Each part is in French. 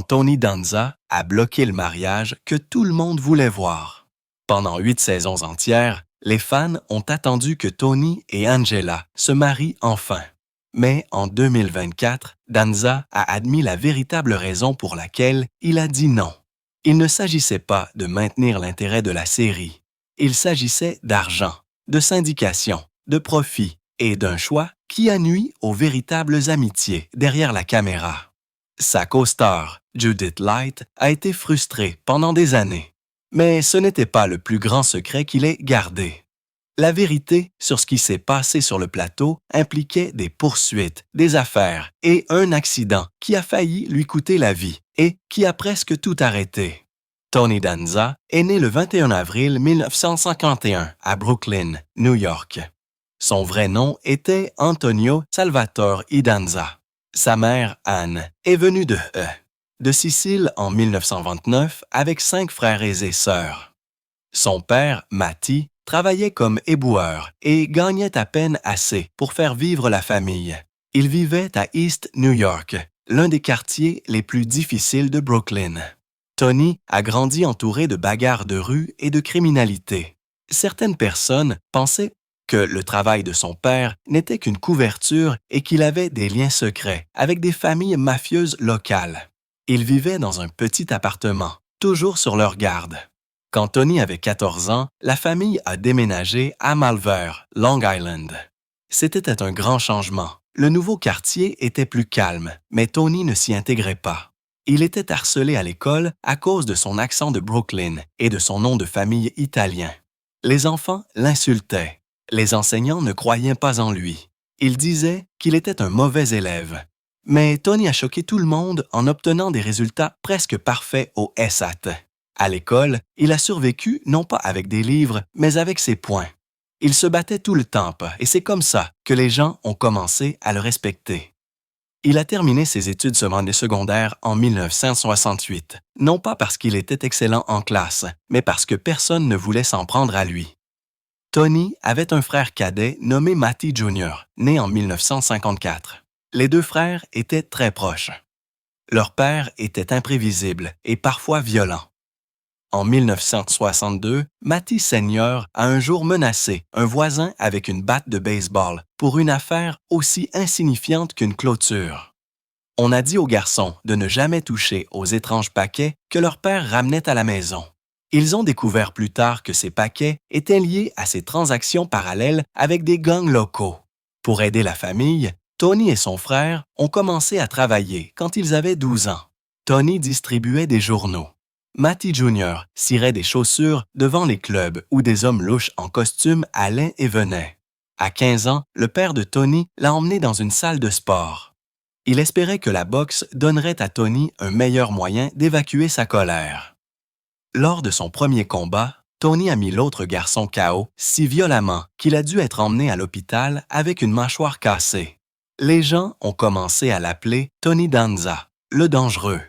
Tony Danza a bloqué le mariage que tout le monde voulait voir. Pendant 8 saisons entières, les fans ont attendu que Tony et Angela se marient enfin. Mais en 2024, Danza a admis la véritable raison pour laquelle il a dit non. Il ne s'agissait pas de maintenir l'intérêt de la série. Il s'agissait d'argent, de syndication, de profit et d'un choix qui a nui aux véritables amitiés derrière la caméra. Sa co-star, Judith Light, a été frustrée pendant des années. Mais ce n'était pas le plus grand secret qu'il ait gardé. La vérité sur ce qui s'est passé sur le plateau impliquait des poursuites, des affaires et un accident qui a failli lui coûter la vie et qui a presque tout arrêté. Tony Danza est né le 21 avril 1951 à Brooklyn, New York. Son vrai nom était Antonio Salvatore Idanza. Sa mère, Anne, est venue de Sicile en 1929 avec 5 frères et sœurs. Son père, Matti, travaillait comme éboueur et gagnait à peine assez pour faire vivre la famille. Il vivait à East New York, l'un des quartiers les plus difficiles de Brooklyn. Tony a grandi entouré de bagarres de rue et de criminalité. Certaines personnes pensaient que le travail de son père n'était qu'une couverture et qu'il avait des liens secrets avec des familles mafieuses locales. Il vivait dans un petit appartement, toujours sur leur garde. Quand Tony avait 14 ans, la famille a déménagé à Malver, Long Island. C'était un grand changement. Le nouveau quartier était plus calme, mais Tony ne s'y intégrait pas. Il était harcelé à l'école à cause de son accent de Brooklyn et de son nom de famille italien. Les enfants l'insultaient. Les enseignants ne croyaient pas en lui. Ils disaient qu'il était un mauvais élève. Mais Tony a choqué tout le monde en obtenant des résultats presque parfaits au SAT. À l'école, il a survécu non pas avec des livres, mais avec ses poings. Il se battait tout le temps et c'est comme ça que les gens ont commencé à le respecter. Il a terminé ses études secondaires en 1968, non pas parce qu'il était excellent en classe, mais parce que personne ne voulait s'en prendre à lui. Tony avait un frère cadet nommé Matti Jr., né en 1954. Les 2 frères étaient très proches. Leur père était imprévisible et parfois violent. En 1962, Matti Senior a un jour menacé un voisin avec une batte de baseball pour une affaire aussi insignifiante qu'une clôture. On a dit aux garçons de ne jamais toucher aux étranges paquets que leur père ramenait à la maison. Ils ont découvert plus tard que ces paquets étaient liés à ces transactions parallèles avec des gangs locaux. Pour aider la famille, Tony et son frère ont commencé à travailler quand ils avaient 12 ans. Tony distribuait des journaux. Matti Jr. cirait des chaussures devant les clubs où des hommes louches en costume allaient et venaient. À 15 ans, le père de Tony l'a emmené dans une salle de sport. Il espérait que la boxe donnerait à Tony un meilleur moyen d'évacuer sa colère. Lors de son premier combat, Tony a mis l'autre garçon KO si violemment qu'il a dû être emmené à l'hôpital avec une mâchoire cassée. Les gens ont commencé à l'appeler Tony Danza, le dangereux.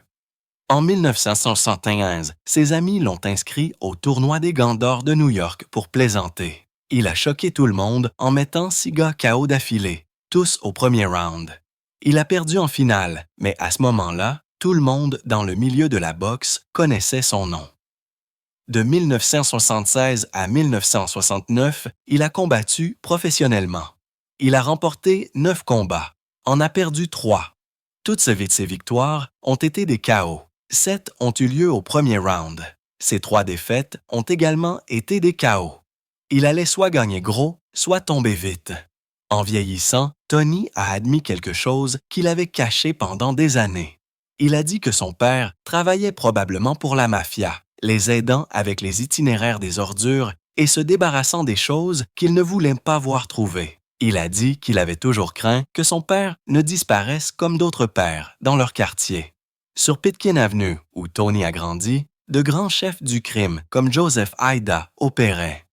En 1971, ses amis l'ont inscrit au tournoi des Gants d'Or de New York pour plaisanter. Il a choqué tout le monde en mettant 6 gars KO d'affilée, tous au premier round. Il a perdu en finale, mais à ce moment-là, tout le monde dans le milieu de la boxe connaissait son nom. De 1976 à 1969, il a combattu professionnellement. Il a remporté 9 combats, en a perdu 3. Toutes ses victoires ont été des KO. 7 ont eu lieu au premier round. Ces 3 défaites ont également été des KO. Il allait soit gagner gros, soit tomber vite. En vieillissant, Tony a admis quelque chose qu'il avait caché pendant des années. Il a dit que son père travaillait probablement pour la mafia, les aidant avec les itinéraires des ordures et se débarrassant des choses qu'il ne voulait pas voir trouvées. Il a dit qu'il avait toujours craint que son père ne disparaisse comme d'autres pères dans leur quartier. Sur Pitkin Avenue, où Tony a grandi, de grands chefs du crime comme Joseph Haïda opéraient.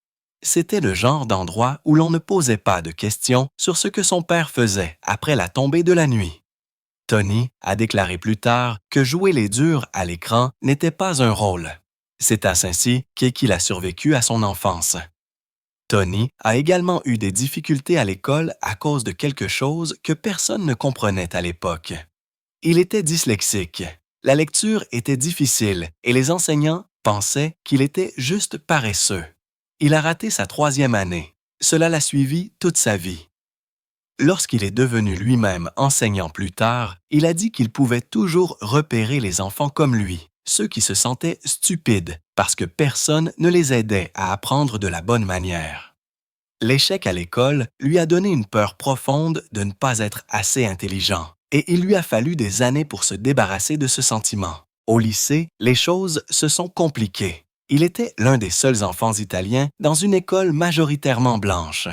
C'était le genre d'endroit où l'on ne posait pas de questions sur ce que son père faisait après la tombée de la nuit. Tony a déclaré plus tard que jouer les durs à l'écran n'était pas un rôle. C'est ainsi qu'il a survécu à son enfance. Tony a également eu des difficultés à l'école à cause de quelque chose que personne ne comprenait à l'époque. Il était dyslexique. La lecture était difficile et les enseignants pensaient qu'il était juste paresseux. Il a raté sa 3e année. Cela l'a suivi toute sa vie. Lorsqu'il est devenu lui-même enseignant plus tard, il a dit qu'il pouvait toujours repérer les enfants comme lui, ceux qui se sentaient stupides parce que personne ne les aidait à apprendre de la bonne manière. L'échec à l'école lui a donné une peur profonde de ne pas être assez intelligent, et il lui a fallu des années pour se débarrasser de ce sentiment. Au lycée, les choses se sont compliquées. Il était l'un des seuls enfants italiens dans une école majoritairement blanche.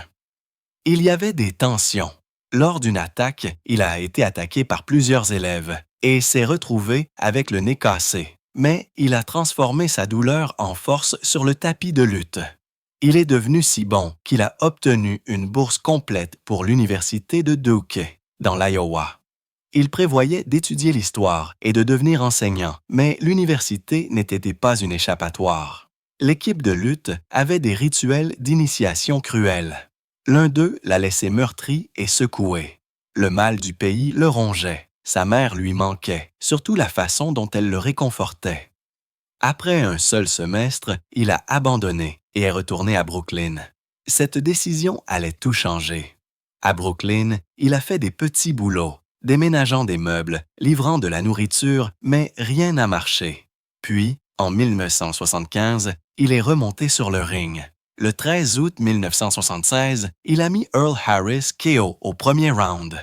Il y avait des tensions. Lors d'une attaque, il a été attaqué par plusieurs élèves et s'est retrouvé avec le nez cassé. Mais il a transformé sa douleur en force sur le tapis de lutte. Il est devenu si bon qu'il a obtenu une bourse complète pour l'université de Duke, dans l'Iowa. Il prévoyait d'étudier l'histoire et de devenir enseignant, mais l'université n'était pas une échappatoire. L'équipe de lutte avait des rituels d'initiation cruels. L'un d'eux l'a laissé meurtri et secoué. Le mal du pays le rongeait. Sa mère lui manquait, surtout la façon dont elle le réconfortait. Après un seul semestre, il a abandonné et est retourné à Brooklyn. Cette décision allait tout changer. À Brooklyn, il a fait des petits boulots, déménageant des meubles, livrant de la nourriture, mais rien n'a marché. Puis, en 1975, il est remonté sur le ring. Le 13 août 1976, il a mis Earl Harris KO au premier round.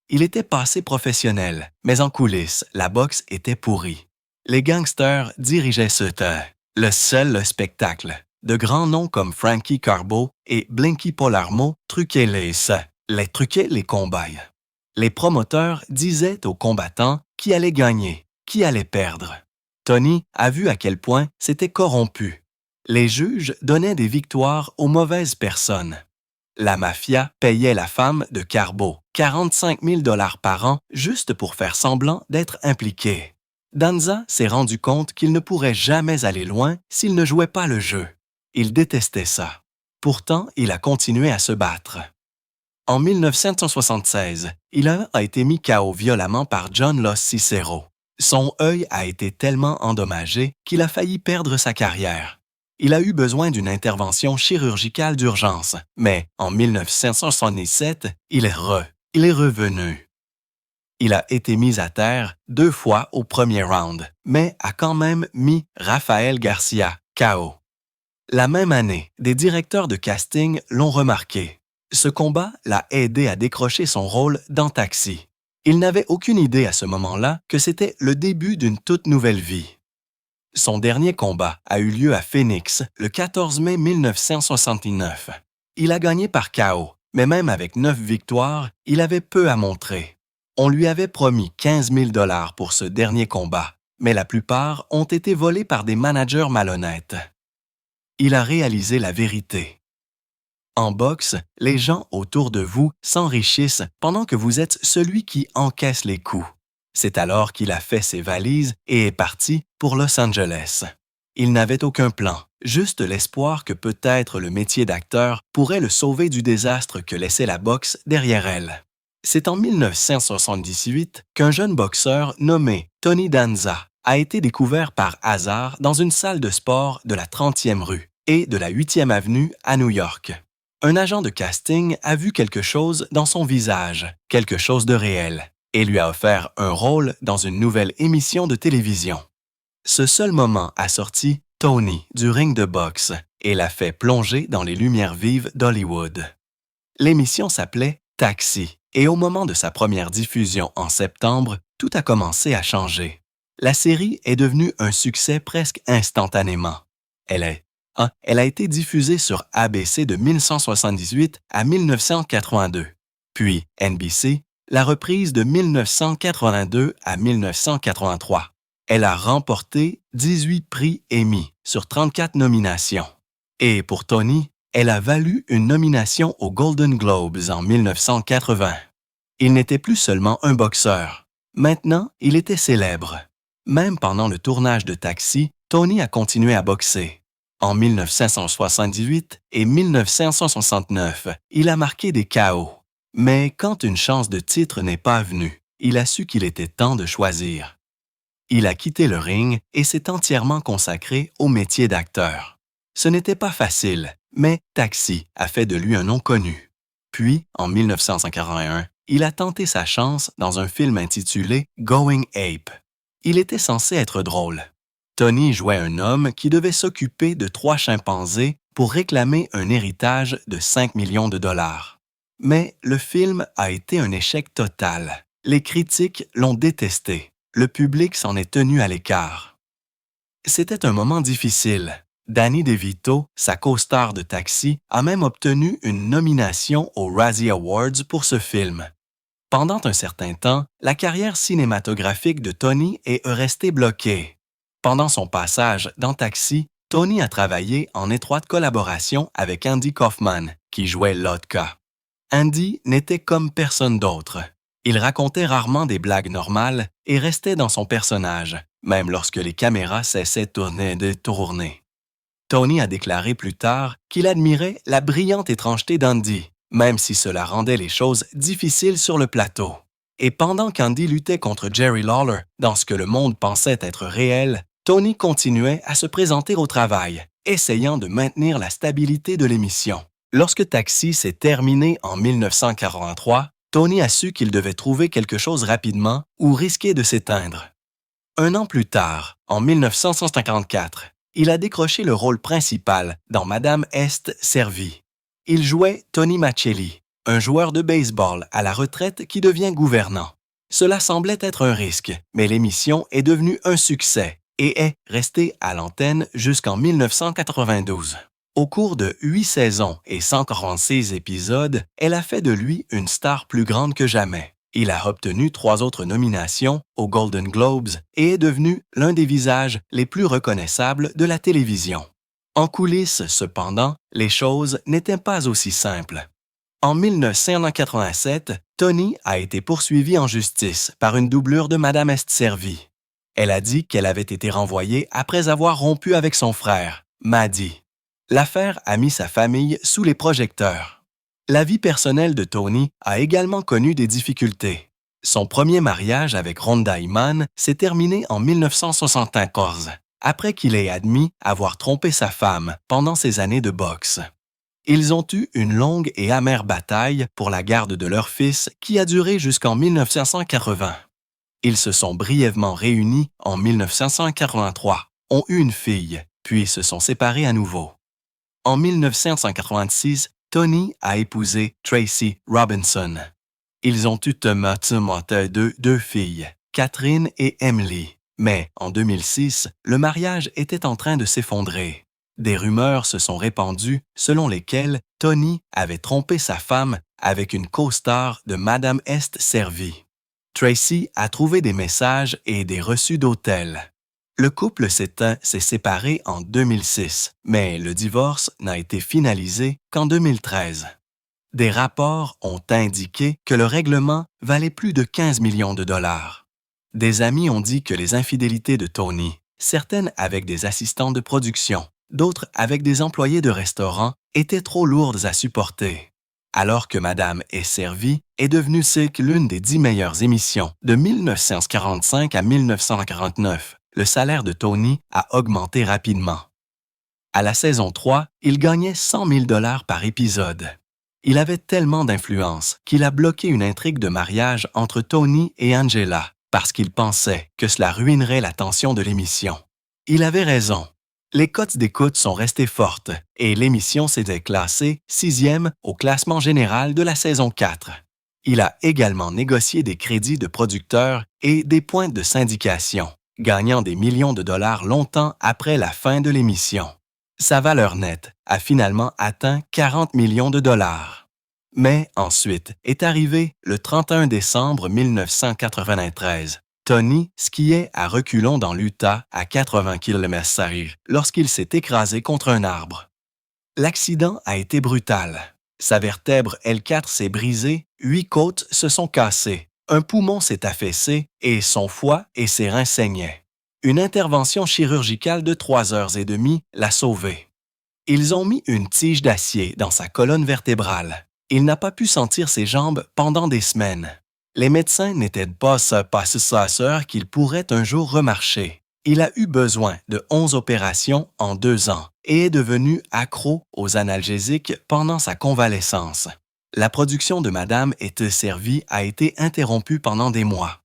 Il était passé professionnel, mais en coulisses, la boxe était pourrie. Les gangsters dirigeaient le seul spectacle. De grands noms comme Frankie Carbo et Blinky Polarmo truquaient les combats. Les promoteurs disaient aux combattants qui allait gagner, qui allait perdre. Tony a vu à quel point c'était corrompu. Les juges donnaient des victoires aux mauvaises personnes. La mafia payait la femme de Carbo 45 000 $ par an juste pour faire semblant d'être impliquée. Danza s'est rendu compte qu'il ne pourrait jamais aller loin s'il ne jouait pas le jeu. Il détestait ça. Pourtant, il a continué à se battre. En 1976, il a été mis KO violemment par John Los Cicero. Son œil a été tellement endommagé qu'il a failli perdre sa carrière. Il a eu besoin d'une intervention chirurgicale d'urgence, mais en 1977, il est revenu. Il a été mis à terre 2 fois au premier round, mais a quand même mis Rafael Garcia KO. La même année, des directeurs de casting l'ont remarqué. Ce combat l'a aidé à décrocher son rôle dans Taxi. Il n'avait aucune idée à ce moment-là que c'était le début d'une toute nouvelle vie. Son dernier combat a eu lieu à Phoenix le 14 mai 1969. Il a gagné par KO, mais même avec 9 victoires, il avait peu à montrer. On lui avait promis 15 000 $ pour ce dernier combat, mais la plupart ont été volés par des managers malhonnêtes. Il a réalisé la vérité. En boxe, les gens autour de vous s'enrichissent pendant que vous êtes celui qui encaisse les coups. C'est alors qu'il a fait ses valises et est parti pour Los Angeles. Il n'avait aucun plan, juste l'espoir que peut-être le métier d'acteur pourrait le sauver du désastre que laissait la boxe derrière elle. C'est en 1978 qu'un jeune boxeur nommé Tony Danza a été découvert par hasard dans une salle de sport de la 30e rue et de la 8e avenue à New York. Un agent de casting a vu quelque chose dans son visage, quelque chose de réel, et lui a offert un rôle dans une nouvelle émission de télévision. Ce seul moment a sorti Tony du ring de boxe et l'a fait plonger dans les lumières vives d'Hollywood. L'émission s'appelait Taxi, et au moment de sa première diffusion en septembre, tout a commencé à changer. La série est devenue un succès presque instantanément. Elle a été diffusée sur ABC de 1978 à 1982, puis NBC, la reprise de 1982 à 1983. Elle a remporté 18 prix Emmy sur 34 nominations. Et pour Tony, elle a valu une nomination aux Golden Globes en 1980. Il n'était plus seulement un boxeur. Maintenant, il était célèbre. Même pendant le tournage de Taxi, Tony a continué à boxer. En 1978 et 1969, il a marqué des KO. Mais quand une chance de titre n'est pas venue, il a su qu'il était temps de choisir. Il a quitté le ring et s'est entièrement consacré au métier d'acteur. Ce n'était pas facile, mais Taxi a fait de lui un nom connu. Puis, en 1941, il a tenté sa chance dans un film intitulé Going Ape. Il était censé être drôle. Tony jouait un homme qui devait s'occuper de 3 chimpanzés pour réclamer un héritage de 5 millions de dollars. Mais le film a été un échec total. Les critiques l'ont détesté. Le public s'en est tenu à l'écart. C'était un moment difficile. Danny DeVito, sa co-star de Taxi, a même obtenu une nomination aux Razzie Awards pour ce film. Pendant un certain temps, la carrière cinématographique de Tony est restée bloquée. Pendant son passage dans Taxi, Tony a travaillé en étroite collaboration avec Andy Kaufman, qui jouait Lotka. Andy n'était comme personne d'autre. Il racontait rarement des blagues normales et restait dans son personnage, même lorsque les caméras cessaient de tourner. Tony a déclaré plus tard qu'il admirait la brillante étrangeté d'Andy, même si cela rendait les choses difficiles sur le plateau. Et pendant qu'Andy luttait contre Jerry Lawler dans ce que le monde pensait être réel, Tony continuait à se présenter au travail, essayant de maintenir la stabilité de l'émission. Lorsque Taxi s'est terminé en 1943, Tony a su qu'il devait trouver quelque chose rapidement ou risquer de s'éteindre. Un an plus tard, en 1954, il a décroché le rôle principal dans Madame Est servie. Il jouait Tony Machelli, un joueur de baseball à la retraite qui devient gouvernant. Cela semblait être un risque, mais l'émission est devenue un succès et est restée à l'antenne jusqu'en 1992. Au cours de 8 saisons et 146 épisodes, elle a fait de lui une star plus grande que jamais. Il a obtenu 3 autres nominations aux Golden Globes et est devenu l'un des visages les plus reconnaissables de la télévision. En coulisses, cependant, les choses n'étaient pas aussi simples. En 1987, Tony a été poursuivie en justice par une doublure de Madame Est servie. Elle a dit qu'elle avait été renvoyée après avoir rompu avec son frère, Maddie. L'affaire a mis sa famille sous les projecteurs. La vie personnelle de Tony a également connu des difficultés. Son premier mariage avec Rhonda Hickman s'est terminé en 1974, après qu'il ait admis avoir trompé sa femme pendant ses années de boxe. Ils ont eu une longue et amère bataille pour la garde de leur fils qui a duré jusqu'en 1980. Ils se sont brièvement réunis en 1983, ont eu une fille, puis se sont séparés à nouveau. En 1986, Tony a épousé Tracy Robinson. Ils ont eu deux filles, Catherine et Emily. Mais en 2006, le mariage était en train de s'effondrer. Des rumeurs se sont répandues selon lesquelles Tony avait trompé sa femme avec une co-star de Madame Est servie. Tracy a trouvé des messages et des reçus d'hôtel. Le couple s'est séparé en 2006, mais le divorce n'a été finalisé qu'en 2013. Des rapports ont indiqué que le règlement valait plus de 15 millions de dollars. Des amis ont dit que les infidélités de Tony, certaines avec des assistants de production, d'autres avec des employés de restaurant, étaient trop lourdes à supporter. Alors que Madame est servie est devenue l'une des 10 meilleures émissions de 1945 à 1949. Le salaire de Tony a augmenté rapidement. À la saison 3, il gagnait 100 000 $ par épisode. Il avait tellement d'influence qu'il a bloqué une intrigue de mariage entre Tony et Angela parce qu'il pensait que cela ruinerait la tension de l'émission. Il avait raison. Les cotes d'écoute sont restées fortes et l'émission s'était classée 6e au classement général de la saison 4. Il a également négocié des crédits de producteurs et des points de syndication, gagnant des millions de dollars longtemps après la fin de l'émission. Sa valeur nette a finalement atteint 40 millions de dollars. Mais ensuite est arrivé le 31 décembre 1993. Tony skiait à reculons dans l'Utah à 80 km/h lorsqu'il s'est écrasé contre un arbre. L'accident a été brutal. Sa vertèbre L4 s'est brisée, 8 côtes se sont cassées, un poumon s'est affaissé et son foie et ses reins saignaient. Une intervention chirurgicale de 3h30 l'a sauvé. Ils ont mis une tige d'acier dans sa colonne vertébrale. Il n'a pas pu sentir ses jambes pendant des semaines. Les médecins n'étaient pas sûrs qu'il pourrait un jour remarcher. Il a eu besoin de 11 opérations en 2 ans et est devenu accro aux analgésiques pendant sa convalescence. La production de Madame est servie a été interrompue pendant des mois.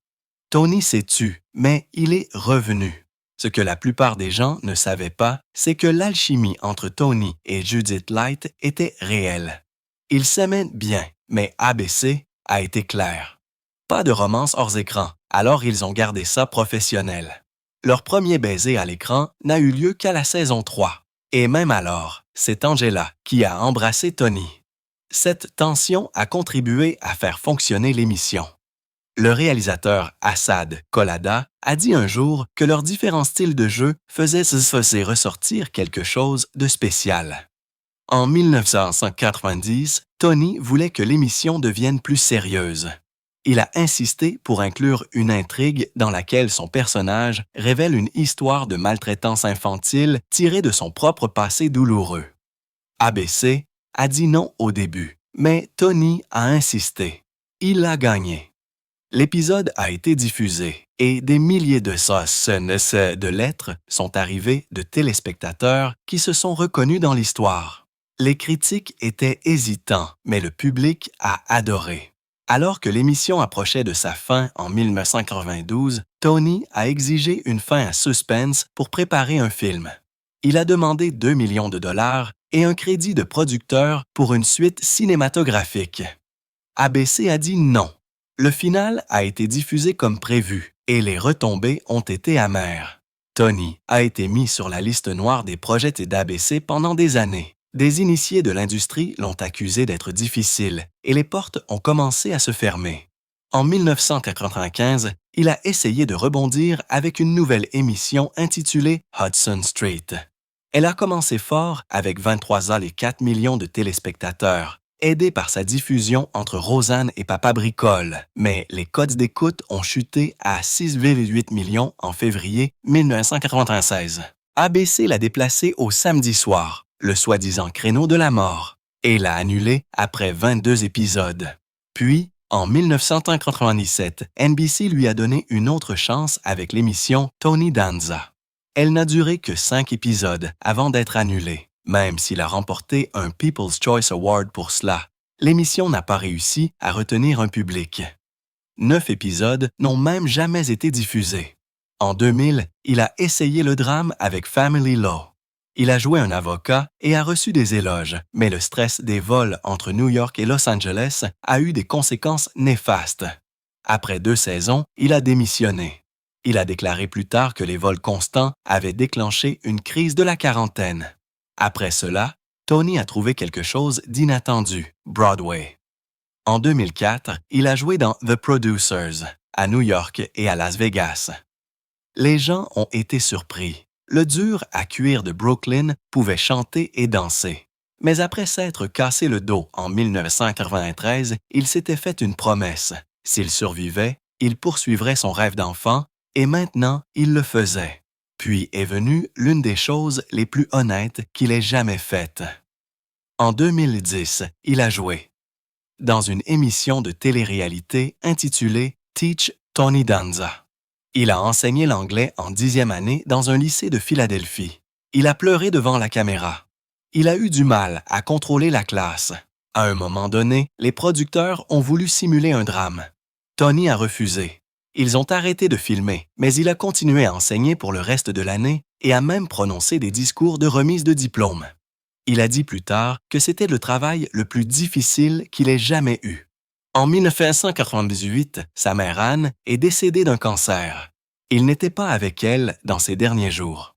Tony s'est tu, mais il est revenu. Ce que la plupart des gens ne savaient pas, c'est que l'alchimie entre Tony et Judith Light était réelle. Ils s'aimaient bien, mais ABC a été clair. Pas de romance hors écran, alors ils ont gardé ça professionnel. Leur premier baiser à l'écran n'a eu lieu qu'à la saison 3. Et même alors, c'est Angela qui a embrassé Tony. Cette tension a contribué à faire fonctionner l'émission. Le réalisateur Assad Collada a dit un jour que leurs différents styles de jeu faisaient ressortir quelque chose de spécial. En 1990, Tony voulait que l'émission devienne plus sérieuse. Il a insisté pour inclure une intrigue dans laquelle son personnage révèle une histoire de maltraitance infantile tirée de son propre passé douloureux. ABC a dit non au début, mais Tony a insisté. Il a gagné. L'épisode a été diffusé et des milliers de lettres sont arrivées de téléspectateurs qui se sont reconnus dans l'histoire. Les critiques étaient hésitants, mais le public a adoré. Alors que l'émission approchait de sa fin en 1992, Tony a exigé une fin à suspense pour préparer un film. Il a demandé 2 millions de dollars et un crédit de producteur pour une suite cinématographique. ABC a dit non. Le final a été diffusé comme prévu et les retombées ont été amères. Tony a été mis sur la liste noire des projets d'ABC pendant des années. Des initiés de l'industrie l'ont accusé d'être difficile et les portes ont commencé à se fermer. En 1995, il a essayé de rebondir avec une nouvelle émission intitulée Hudson Street. Elle a commencé fort avec 23,4 millions de téléspectateurs, aidée par sa diffusion entre Roseanne et Papa Bricole, mais les codes d'écoute ont chuté à 6,8 millions en février 1996. ABC l'a déplacé au samedi soir, le soi-disant créneau de la mort, et l'a annulé après 22 épisodes. Puis, en 1997, NBC lui a donné une autre chance avec l'émission Tony Danza. Elle n'a duré que 5 épisodes avant d'être annulée, même s'il a remporté un People's Choice Award pour cela. L'émission n'a pas réussi à retenir un public. 9 épisodes n'ont même jamais été diffusés. En 2000, il a essayé le drame avec Family Law. Il a joué un avocat et a reçu des éloges, mais le stress des vols entre New York et Los Angeles a eu des conséquences néfastes. Après 2 saisons, il a démissionné. Il a déclaré plus tard que les vols constants avaient déclenché une crise de la quarantaine. Après cela, Tony a trouvé quelque chose d'inattendu, Broadway. En 2004, il a joué dans The Producers, à New York et à Las Vegas. Les gens ont été surpris. Le dur à cuire de Brooklyn pouvait chanter et danser. Mais après s'être cassé le dos en 1993, il s'était fait une promesse. S'il survivait, il poursuivrait son rêve d'enfant, et maintenant, il le faisait. Puis est venue l'une des choses les plus honnêtes qu'il ait jamais faites. En 2010, il a joué dans une émission de télé-réalité intitulée Teach Tony Danza. Il a enseigné l'anglais en 10e année dans un lycée de Philadelphie. Il a pleuré devant la caméra. Il a eu du mal à contrôler la classe. À un moment donné, les producteurs ont voulu simuler un drame. Tony a refusé. Ils ont arrêté de filmer, mais il a continué à enseigner pour le reste de l'année et a même prononcé des discours de remise de diplôme. Il a dit plus tard que c'était le travail le plus difficile qu'il ait jamais eu. En 1998, sa mère Anne est décédée d'un cancer. Il n'était pas avec elle dans ses derniers jours.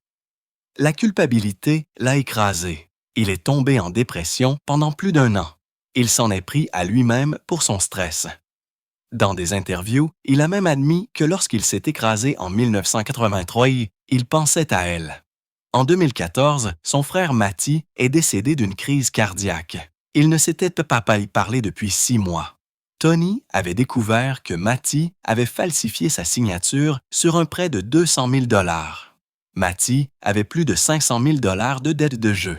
La culpabilité l'a écrasé. Il est tombé en dépression pendant plus d'1 an. Il s'en est pris à lui-même pour son stress. Dans des interviews, il a même admis que lorsqu'il s'est écrasé en 1983, il pensait à elle. En 2014, son frère Matty est décédé d'une crise cardiaque. Il ne s'était pas parlé depuis 6 mois. Tony avait découvert que Matty avait falsifié sa signature sur un prêt de 200 000 $. Matty avait plus de 500 000 $ de dettes de jeu.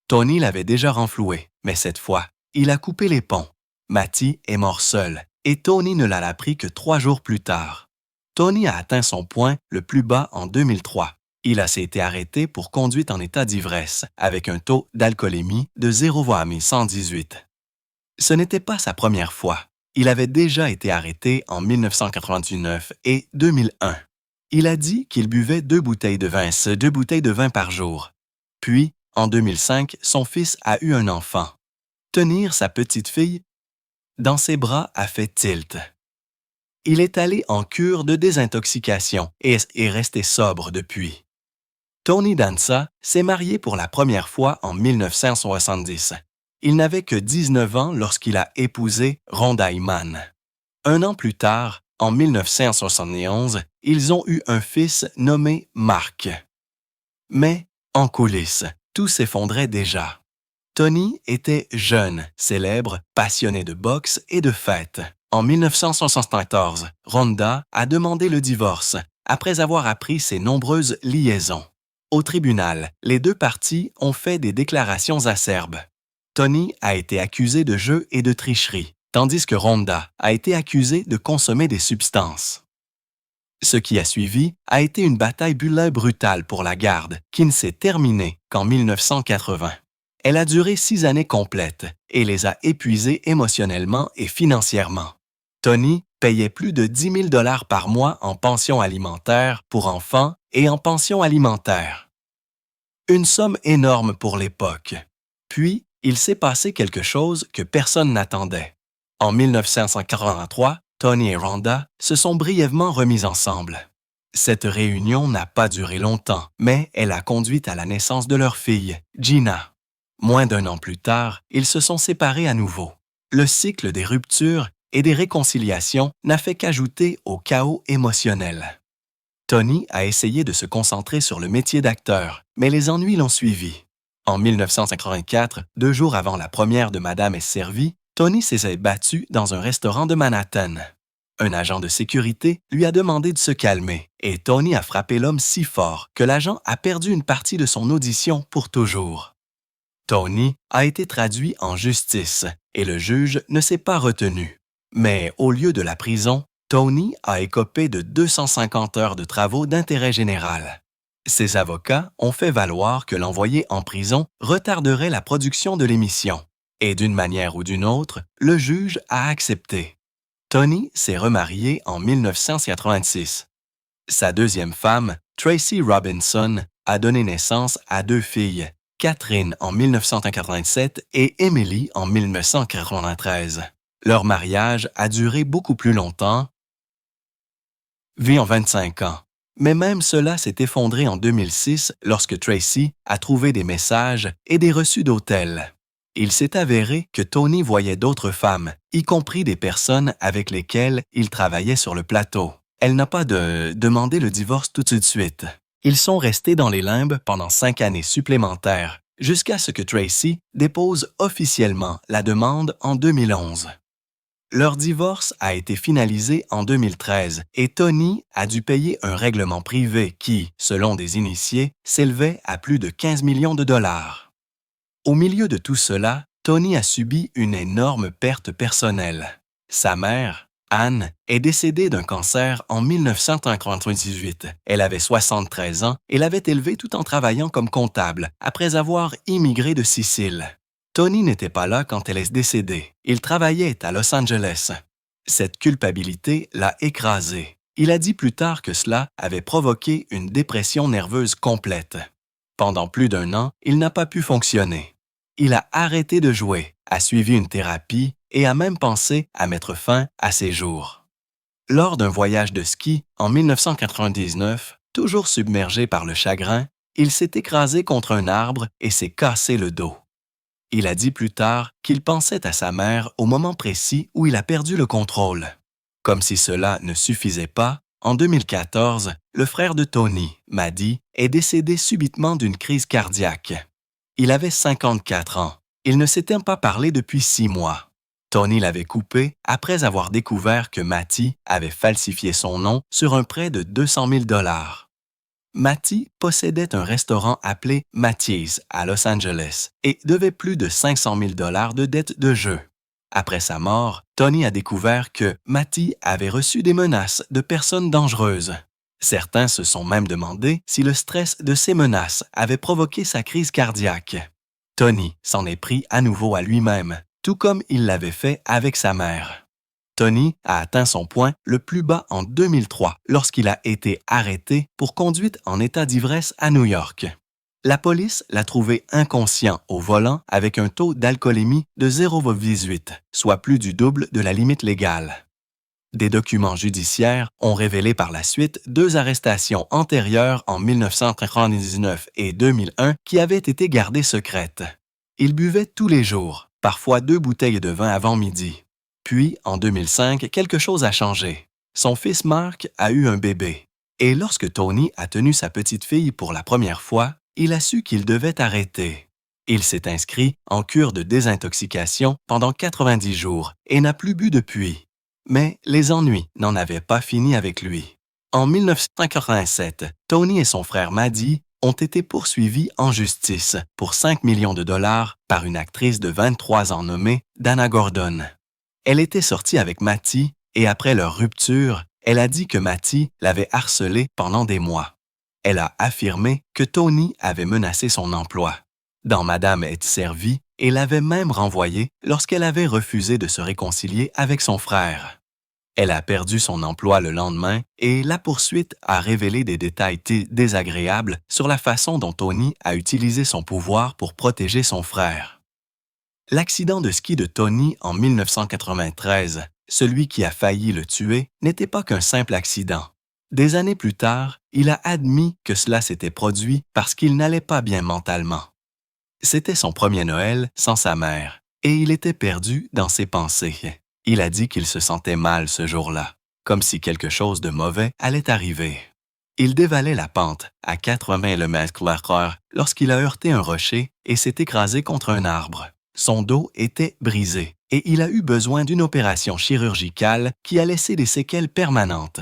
Tony l'avait déjà renfloué, mais cette fois, il a coupé les ponts. Matty est mort seul et Tony ne l'a appris que 3 jours plus tard. Tony a atteint son point le plus bas en 2003. Il a été arrêté pour conduite en état d'ivresse, avec un taux d'alcoolémie de 0,118. Ce n'était pas sa première fois. Il avait déjà été arrêté en 1999 et 2001. Il a dit qu'il buvait 2 bouteilles de vin par jour. Puis, en 2005, son fils a eu un enfant. Tenir sa petite fille dans ses bras a fait tilt. Il est allé en cure de désintoxication et est resté sobre depuis. Tony Danza s'est marié pour la première fois en 1970. Il n'avait que 19 ans lorsqu'il a épousé Rhonda Hickman. 1 an plus tard, en 1971, ils ont eu un fils nommé Mark. Mais, en coulisses, tout s'effondrait déjà. Tony était jeune, célèbre, passionné de boxe et de fêtes. En 1974, Rhonda a demandé le divorce après avoir appris ses nombreuses liaisons. Au tribunal, les 2 parties ont fait des déclarations acerbes. Tony a été accusé de jeu et de tricherie, tandis que Rhonda a été accusée de consommer des substances. Ce qui a suivi a été une bataille brutale pour la garde, qui ne s'est terminée qu'en 1980. Elle a duré 6 années complètes et les a épuisés émotionnellement et financièrement. Tony payait plus de 10 000 $ par mois en pension alimentaire pour enfants et en pension alimentaire. Une somme énorme pour l'époque. Puis, il s'est passé quelque chose que personne n'attendait. En 1983, Tony et Rhonda se sont brièvement remis ensemble. Cette réunion n'a pas duré longtemps, mais elle a conduit à la naissance de leur fille, Gina. Moins d'1 an plus tard, ils se sont séparés à nouveau. Le cycle des ruptures et des réconciliations n'a fait qu'ajouter au chaos émotionnel. Tony a essayé de se concentrer sur le métier d'acteur, mais les ennuis l'ont suivi. En 1984, 2 jours avant la première de Madame est servie, Tony s'est battu dans un restaurant de Manhattan. Un agent de sécurité lui a demandé de se calmer et Tony a frappé l'homme si fort que l'agent a perdu une partie de son audition pour toujours. Tony a été traduit en justice et le juge ne s'est pas retenu. Mais au lieu de la prison, Tony a écopé de 250 heures de travaux d'intérêt général. Ses avocats ont fait valoir que l'envoyer en prison retarderait la production de l'émission. Et d'une manière ou d'une autre, le juge a accepté. Tony s'est remarié en 1986. Sa deuxième femme, Tracy Robinson, a donné naissance à 2 filles, Catherine en 1987 et Emily en 1993. Leur mariage a duré beaucoup plus longtemps, en 25 ans. Mais même cela s'est effondré en 2006 lorsque Tracy a trouvé des messages et des reçus d'hôtel. Il s'est avéré que Tony voyait d'autres femmes, y compris des personnes avec lesquelles il travaillait sur le plateau. Elle n'a pas demandé le divorce tout de suite. Ils sont restés dans les limbes pendant 5 années supplémentaires, jusqu'à ce que Tracy dépose officiellement la demande en 2011. Leur divorce a été finalisé en 2013 et Tony a dû payer un règlement privé qui, selon des initiés, s'élevait à plus de 15 millions de dollars. Au milieu de tout cela, Tony a subi une énorme perte personnelle. Sa mère, Anne, est décédée d'un cancer en 1998. Elle avait 73 ans et l'avait élevée tout en travaillant comme comptable, après avoir immigré de Sicile. Tony n'était pas là quand elle est décédée. Il travaillait à Los Angeles. Cette culpabilité l'a écrasé. Il a dit plus tard que cela avait provoqué une dépression nerveuse complète. Pendant plus d'1 an, il n'a pas pu fonctionner. Il a arrêté de jouer, a suivi une thérapie et a même pensé à mettre fin à ses jours. Lors d'un voyage de ski en 1999, toujours submergé par le chagrin, il s'est écrasé contre un arbre et s'est cassé le dos. Il a dit plus tard qu'il pensait à sa mère au moment précis où il a perdu le contrôle. Comme si cela ne suffisait pas, en 2014, le frère de Tony, Maddie, est décédé subitement d'une crise cardiaque. Il avait 54 ans. Il ne s'était pas parlé depuis 6 mois. Tony l'avait coupé après avoir découvert que Matty avait falsifié son nom sur un prêt de 200 000 $. Matty possédait un restaurant appelé Matty's à Los Angeles et devait plus de 500 000 $ de dettes de jeu. Après sa mort, Tony a découvert que Matty avait reçu des menaces de personnes dangereuses. Certains se sont même demandé si le stress de ces menaces avait provoqué sa crise cardiaque. Tony s'en est pris à nouveau à lui-même, tout comme il l'avait fait avec sa mère. Tony a atteint son point le plus bas en 2003 lorsqu'il a été arrêté pour conduite en état d'ivresse à New York. La police l'a trouvé inconscient au volant avec un taux d'alcoolémie de 0,18, soit plus du double de la limite légale. Des documents judiciaires ont révélé par la suite 2 arrestations antérieures en 1999 et 2001 qui avaient été gardées secrètes. Il buvait tous les jours, parfois 2 bouteilles de vin avant midi. Puis, en 2005, quelque chose a changé. Son fils Mark a eu un bébé. Et lorsque Tony a tenu sa petite fille pour la première fois, il a su qu'il devait arrêter. Il s'est inscrit en cure de désintoxication pendant 90 jours et n'a plus bu depuis. Mais les ennuis n'en avaient pas fini avec lui. En 1987, Tony et son frère Maddie ont été poursuivis en justice pour 5 millions de dollars par une actrice de 23 ans nommée Dana Gordon. Elle était sortie avec Matty et après leur rupture, elle a dit que Matty l'avait harcelée pendant des mois. Elle a affirmé que Tony avait menacé son emploi. Dans Madame est servie, et l'avait même renvoyée lorsqu'elle avait refusé de se réconcilier avec son frère. Elle a perdu son emploi le lendemain et la poursuite a révélé des détails désagréables sur la façon dont Tony a utilisé son pouvoir pour protéger son frère. L'accident de ski de Tony en 1993, celui qui a failli le tuer, n'était pas qu'un simple accident. Des années plus tard, il a admis que cela s'était produit parce qu'il n'allait pas bien mentalement. C'était son premier Noël sans sa mère, et il était perdu dans ses pensées. Il a dit qu'il se sentait mal ce jour-là, comme si quelque chose de mauvais allait arriver. Il dévalait la pente à 80 km/h lorsqu'il a heurté un rocher et s'est écrasé contre un arbre. Son dos était brisé et il a eu besoin d'une opération chirurgicale qui a laissé des séquelles permanentes.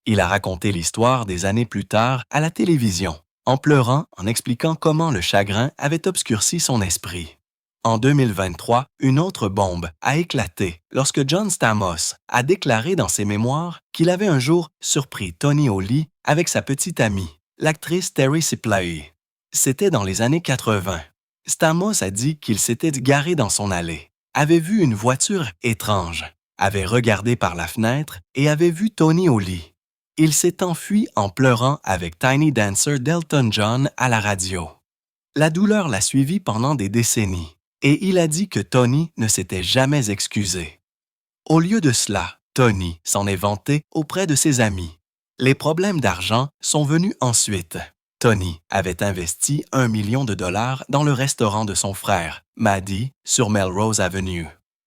Il a raconté l'histoire des années plus tard à la télévision, en pleurant, en expliquant comment le chagrin avait obscurci son esprit. En 2023, une autre bombe a éclaté lorsque John Stamos a déclaré dans ses mémoires qu'il avait un jour surpris Tony au lit avec sa petite amie, l'actrice Terry Sipley. C'était dans les années 80. Stamos a dit qu'il s'était garé dans son allée, avait vu une voiture étrange, avait regardé par la fenêtre et avait vu Tony au lit. Il s'est enfui en pleurant avec Tiny Dancer d'Elton John à la radio. La douleur l'a suivi pendant des décennies et il a dit que Tony ne s'était jamais excusé. Au lieu de cela, Tony s'en est vanté auprès de ses amis. Les problèmes d'argent sont venus ensuite. Tony avait investi 1 million de dollars dans le restaurant de son frère, Maddie, sur Melrose Avenue.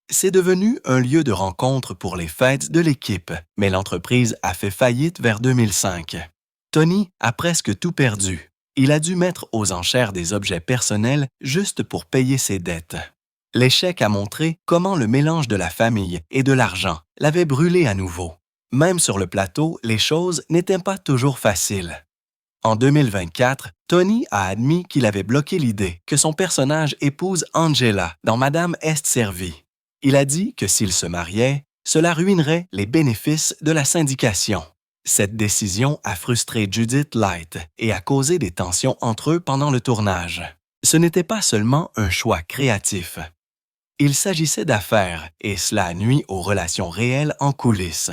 C'est devenu un lieu de rencontre pour les fêtes de l'équipe, mais l'entreprise a fait faillite vers 2005. Tony a presque tout perdu. Il a dû mettre aux enchères des objets personnels juste pour payer ses dettes. L'échec a montré comment le mélange de la famille et de l'argent l'avait brûlé à nouveau. Même sur le plateau, les choses n'étaient pas toujours faciles. En 2024, Tony a admis qu'il avait bloqué l'idée que son personnage épouse Angela dans Madame est servie. Il a dit que s'il se mariait, cela ruinerait les bénéfices de la syndication. Cette décision a frustré Judith Light et a causé des tensions entre eux pendant le tournage. Ce n'était pas seulement un choix créatif. Il s'agissait d'affaires et cela nuit aux relations réelles en coulisses.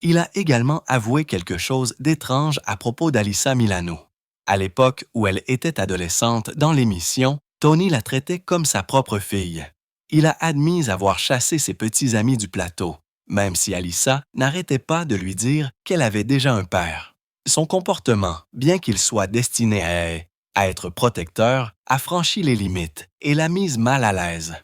Il a également avoué quelque chose d'étrange à propos d'Alyssa Milano. À l'époque où elle était adolescente dans l'émission, Tony la traitait comme sa propre fille. Il a admis avoir chassé ses petits amis du plateau, même si Alyssa n'arrêtait pas de lui dire qu'elle avait déjà un père. Son comportement, bien qu'il soit destiné à être protecteur, a franchi les limites et l'a mise mal à l'aise.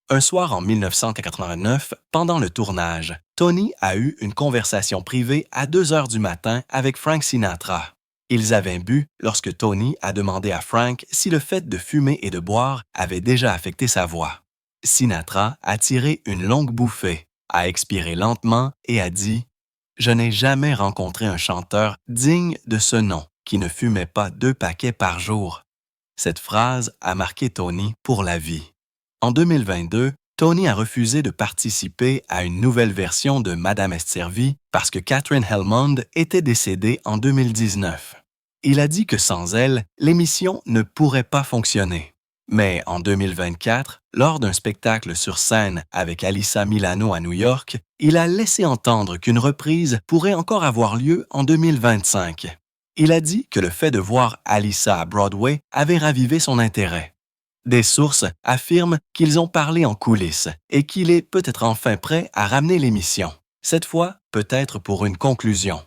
Un soir en 1989, pendant le tournage, Tony a eu une conversation privée à 2 heures du matin avec Frank Sinatra. Ils avaient bu lorsque Tony a demandé à Frank si le fait de fumer et de boire avait déjà affecté sa voix. Sinatra a tiré une longue bouffée, a expiré lentement et a dit « Je n'ai jamais rencontré un chanteur digne de ce nom qui ne fumait pas 2 paquets par jour. » Cette phrase a marqué Tony pour la vie. En 2022, Tony a refusé de participer à une nouvelle version de Madame est servie parce que Catherine Hellmond était décédée en 2019. Il a dit que sans elle, l'émission ne pourrait pas fonctionner. Mais en 2024, lors d'un spectacle sur scène avec Alyssa Milano à New York, il a laissé entendre qu'une reprise pourrait encore avoir lieu en 2025. Il a dit que le fait de voir Alyssa à Broadway avait ravivé son intérêt. Des sources affirment qu'ils ont parlé en coulisses et qu'il est peut-être enfin prêt à ramener l'émission. Cette fois, peut-être pour une conclusion.